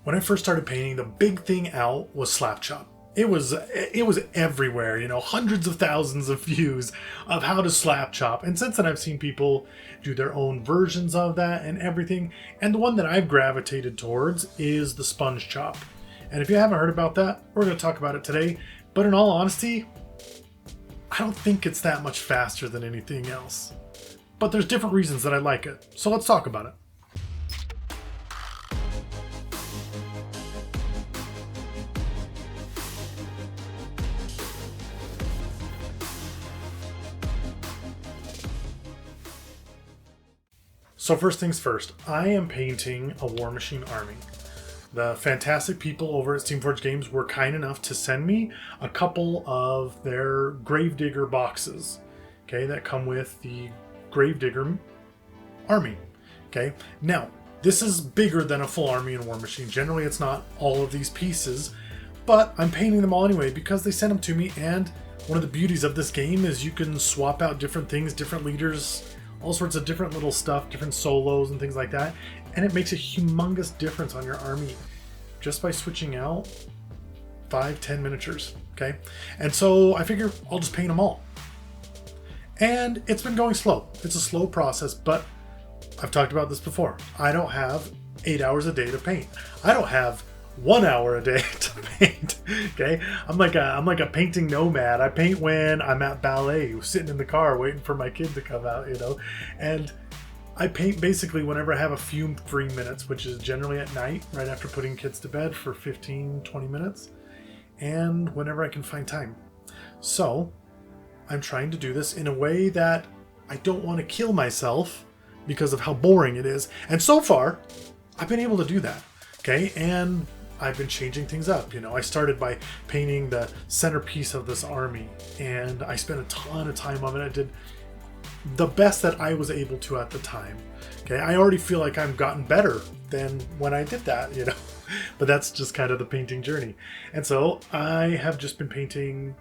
When I first started painting, the big thing out was slapchop. It was everywhere, you know, hundreds of thousands of views of how to slapchop. And since then I've seen people do their own versions of that and everything. And the one that I've gravitated towards is the SpongeChop. And if you haven't heard about that, we're going to talk about it today. But in all honesty, I don't think it's that much faster than anything else. But there's different reasons that I like it. So let's talk about it. So first things first, I am painting a Warmachine army. The fantastic people over at Steamforged Games were kind enough to send me a couple of their Gravedigger boxes, okay, that come with the Gravedigger army, okay. Now, this is bigger than a full army in Warmachine. Generally, it's not all of these pieces, but I'm painting them all anyway because they sent them to me, and one of the beauties of this game is you can swap out different things, different leaders, all sorts of different little stuff, different solos and things like that. And it makes a humongous difference on your army just by switching out 5-10 miniatures, okay? And so I figure I'll just paint them all. And it's been going slow. It's a slow process, but I've talked about this before. I don't have 8 hours a day to paint. I don't have 1 hour a day to paint, okay? I'm like a painting nomad. I paint when I'm at ballet, sitting in the car waiting for my kid to come out, you know? And I paint basically whenever I have a few free minutes, which is generally at night, right after putting kids to bed for 15-20 minutes, and whenever I can find time. So I'm trying to do this in a way that I don't want to kill myself because of how boring it is. And so far, I've been able to do that, okay? And I've been changing things up. You know, I started by painting the centerpiece of this army, and I spent a ton of time on it. I did the best that I was able to at the time. Okay, I already feel like I've gotten better than when I did that, you know, but that's just kind of the painting journey. And so I have just been painting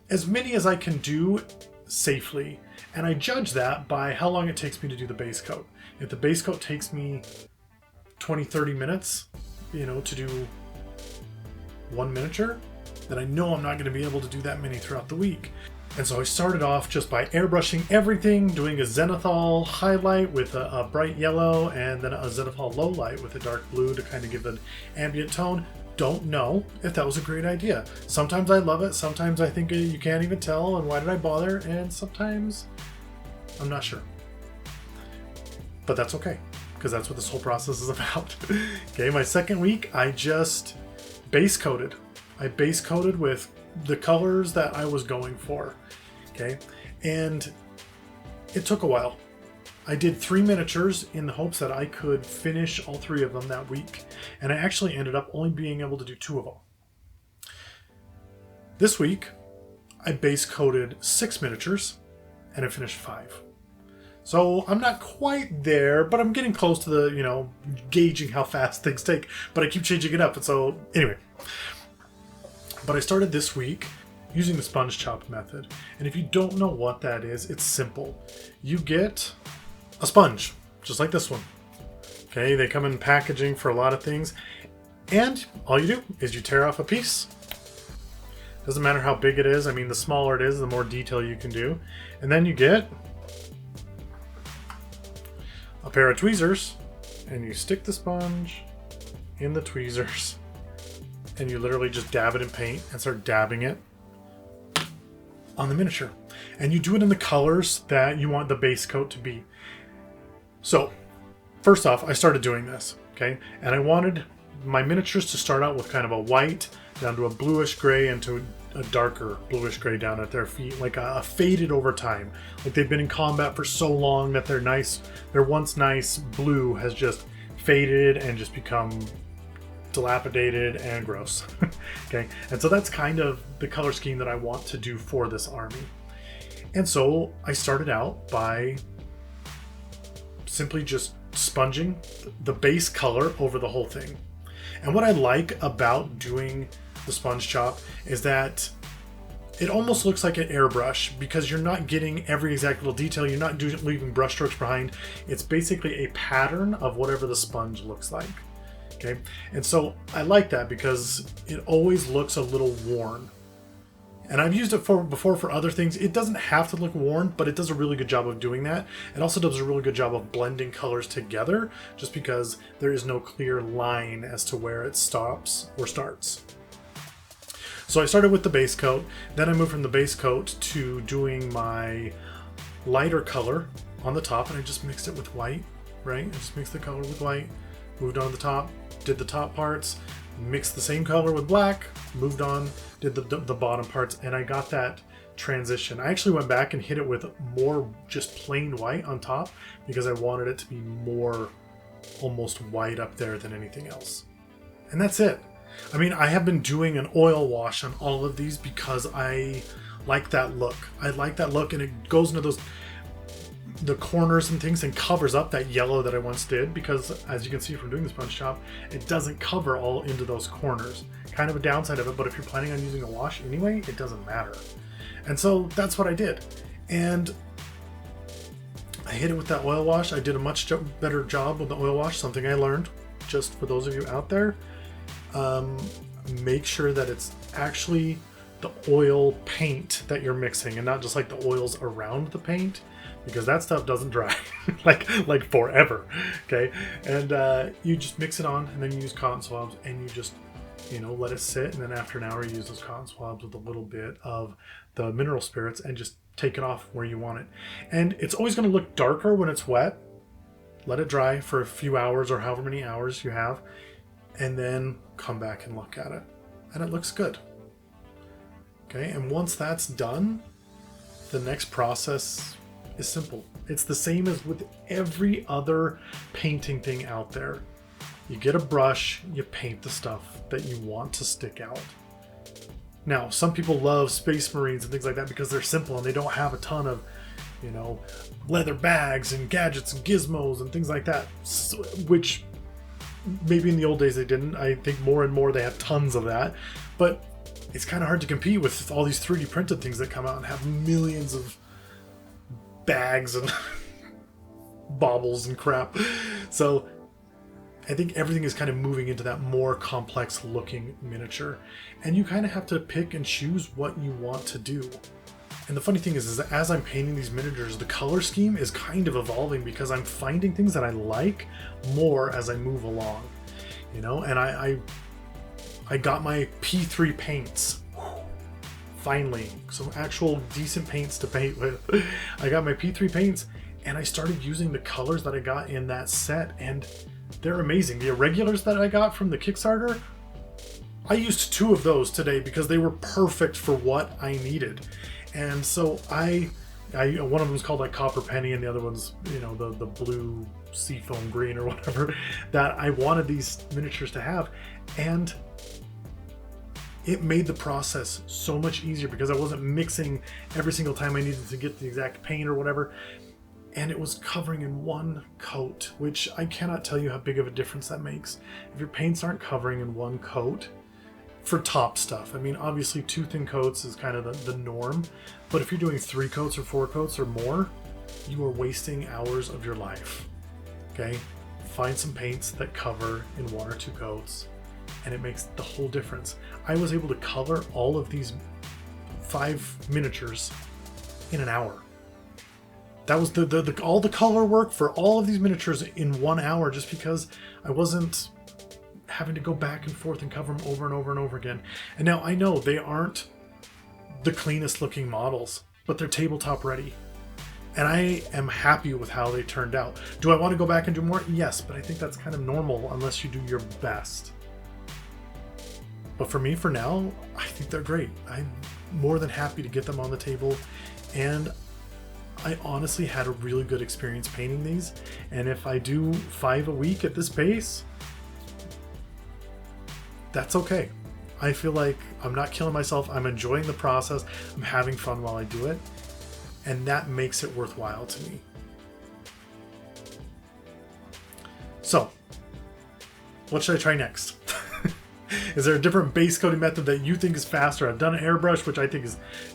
as many as I can do safely, and I judge that by how long it takes me to do the base coat. If the base coat takes me 20-30 minutes, you know, to do one miniature, then I know I'm not going to be able to do that many throughout the week. And so I started off just by airbrushing everything, doing a zenithal highlight with a bright yellow, and then a zenithal low light with a dark blue to kind of give an ambient tone. Don't know if that was a great idea. Sometimes I love it, sometimes I think you can't even tell, and why did I bother? And sometimes I'm not sure. But that's okay, because that's what this whole process is about. Okay, my second week, I just base coated. I base coated with the colors that I was going for, okay? And it took a while. I did 3 miniatures in the hopes that I could finish all 3 of them that week, and I actually ended up only being able to do 2 of them. This week, I base coated 6 miniatures, and I finished 5. So I'm not quite there, but I'm getting close to the, you know, gauging how fast things take, but I keep changing it up. And so anyway, but I started this week using the SpongeChop method. And if you don't know what that is, it's simple. You get a sponge, just like this one. Okay, they come in packaging for a lot of things. And all you do is you tear off a piece. Doesn't matter how big it is. I mean, the smaller it is, the more detail you can do. And then you get a pair of tweezers, and you stick the sponge in the tweezers, and you literally just dab it in paint and start dabbing it on the miniature. And you do it in the colors that you want the base coat to be. So, first off, I started doing this, okay? And I wanted my miniatures to start out with kind of a white, down to a bluish gray, and to a darker bluish gray down at their feet, like a faded over time. Like they've been in combat for so long that their once nice blue has just faded and just become dilapidated and gross. Okay, and so that's kind of the color scheme that I want to do for this army. And so I started out by simply just sponging the base color over the whole thing. And what I like about doing the SpongeChop is that it almost looks like an airbrush, because you're not getting every exact little detail. You're not leaving brush strokes behind. It's basically a pattern of whatever the sponge looks like. Okay, and so I like that because it always looks a little worn. And I've used it before for other things. It doesn't have to look worn, but it does a really good job of doing that. It also does a really good job of blending colors together, just because there is no clear line as to where it stops or starts. So I started with the base coat, then I moved from the base coat to doing my lighter color on the top, and I just mixed it with white, right? I just mixed the color with white, moved on to the top, did the top parts, mixed the same color with black, moved on, did the bottom parts, and I got that transition. I actually went back and hit it with more just plain white on top because I wanted it to be more almost white up there than anything else. And that's it. I mean, I have been doing an oil wash on all of these because I like that look. I like that look, and it goes into the corners and things and covers up that yellow that I once did, because as you can see from doing the SpongeChop, it doesn't cover all into those corners. Kind of a downside of it, but if you're planning on using a wash anyway, it doesn't matter. And so that's what I did. And I hit it with that oil wash. I did a much better job with the oil wash, something I learned, just for those of you out there. Make sure that it's actually the oil paint that you're mixing and not just like the oils around the paint, because that stuff doesn't dry like forever. Okay, and you just mix it on, and then you use cotton swabs, and you just let it sit, and then after an hour you use those cotton swabs with a little bit of the mineral spirits and just take it off where you want it. And it's always going to look darker when it's wet. Let it dry for a few hours or however many hours you have, and then come back and look at it, and it looks good. Okay, and once that's done, the next process is simple. It's the same as with every other painting thing out there. You get a brush, you paint the stuff that you want to stick out. Now, some people love Space Marines and things like that because they're simple and they don't have a ton of, leather bags and gadgets and gizmos and things like that, which maybe in the old days they didn't. I think more and more they have tons of that, but it's kind of hard to compete with all these 3D printed things that come out and have millions of bags and baubles and crap. So I think everything is kind of moving into that more complex looking miniature, and you kind of have to pick and choose what you want to do. And the funny thing is that as I'm painting these miniatures, the color scheme is kind of evolving because I'm finding things that I like more as I move along, and I got my P3 paints. Finally, some actual decent paints to paint with. I got my P3 paints, and I started using the colors that I got in that set, and they're amazing. The irregulars that I got from the Kickstarter, I used 2 of those today because they were perfect for what I needed. And so I one of them is called like Copper Penny, and the other one's the blue seafoam green or whatever that I wanted these miniatures to have, and it made the process so much easier because I wasn't mixing every single time I needed to get the exact paint or whatever, and it was covering in one coat, which I cannot tell you how big of a difference that makes. If your paints aren't covering in one coat for top stuff, I mean, obviously 2 thin coats is kind of the norm, but if you're doing 3 coats or 4 coats or more, you are wasting hours of your life. Okay, find some paints that cover in 1 or 2 coats, and it makes the whole difference. I was able to color all of these 5 miniatures in an hour. That was all the color work for all of these miniatures in 1 hour, just because I wasn't having to go back and forth and cover them over and over and over again. And now I know they aren't the cleanest looking models, but they're tabletop ready. And I am happy with how they turned out. Do I want to go back and do more? Yes, but I think that's kind of normal unless you do your best. But for me, for now, I think they're great. I'm more than happy to get them on the table, and I honestly had a really good experience painting these. And if I do 5 a week at this pace, that's okay. I feel like I'm not killing myself. I'm enjoying the process. I'm having fun while I do it. And that makes it worthwhile to me. So, what should I try next? Is there a different base coating method that you think is faster? I've done an airbrush, which I think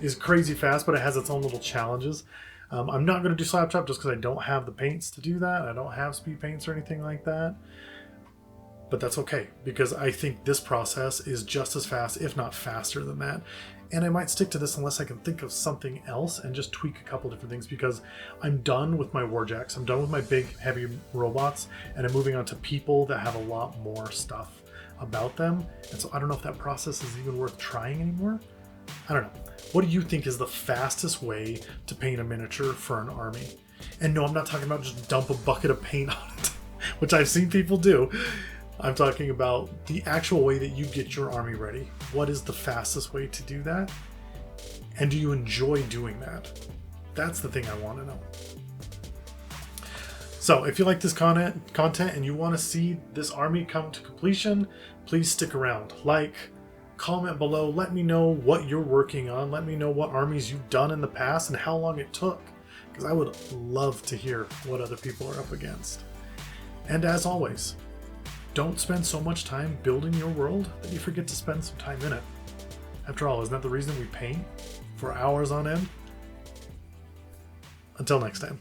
is crazy fast, but it has its own little challenges. I'm not going to do slap chop just because I don't have the paints to do that. I don't have speed paints or anything like that. But that's okay, because I think this process is just as fast, if not faster than that. And I might stick to this unless I can think of something else and just tweak a couple different things, because I'm done with my warjacks. I'm done with my big, heavy robots, and I'm moving on to people that have a lot more stuff about them. And so I don't know if that process is even worth trying anymore. I don't know. What do you think is the fastest way to paint a miniature for an army? And no, I'm not talking about just dump a bucket of paint on it, which I've seen people do. I'm talking about the actual way that you get your army ready. What is the fastest way to do that? And do you enjoy doing that? That's the thing I want to know. So if you like this content and you want to see this army come to completion, please stick around. Like, comment below, let me know what you're working on. Let me know what armies you've done in the past and how long it took, because I would love to hear what other people are up against. And as always, don't spend so much time building your world that you forget to spend some time in it. After all, isn't that the reason we paint for hours on end? Until next time.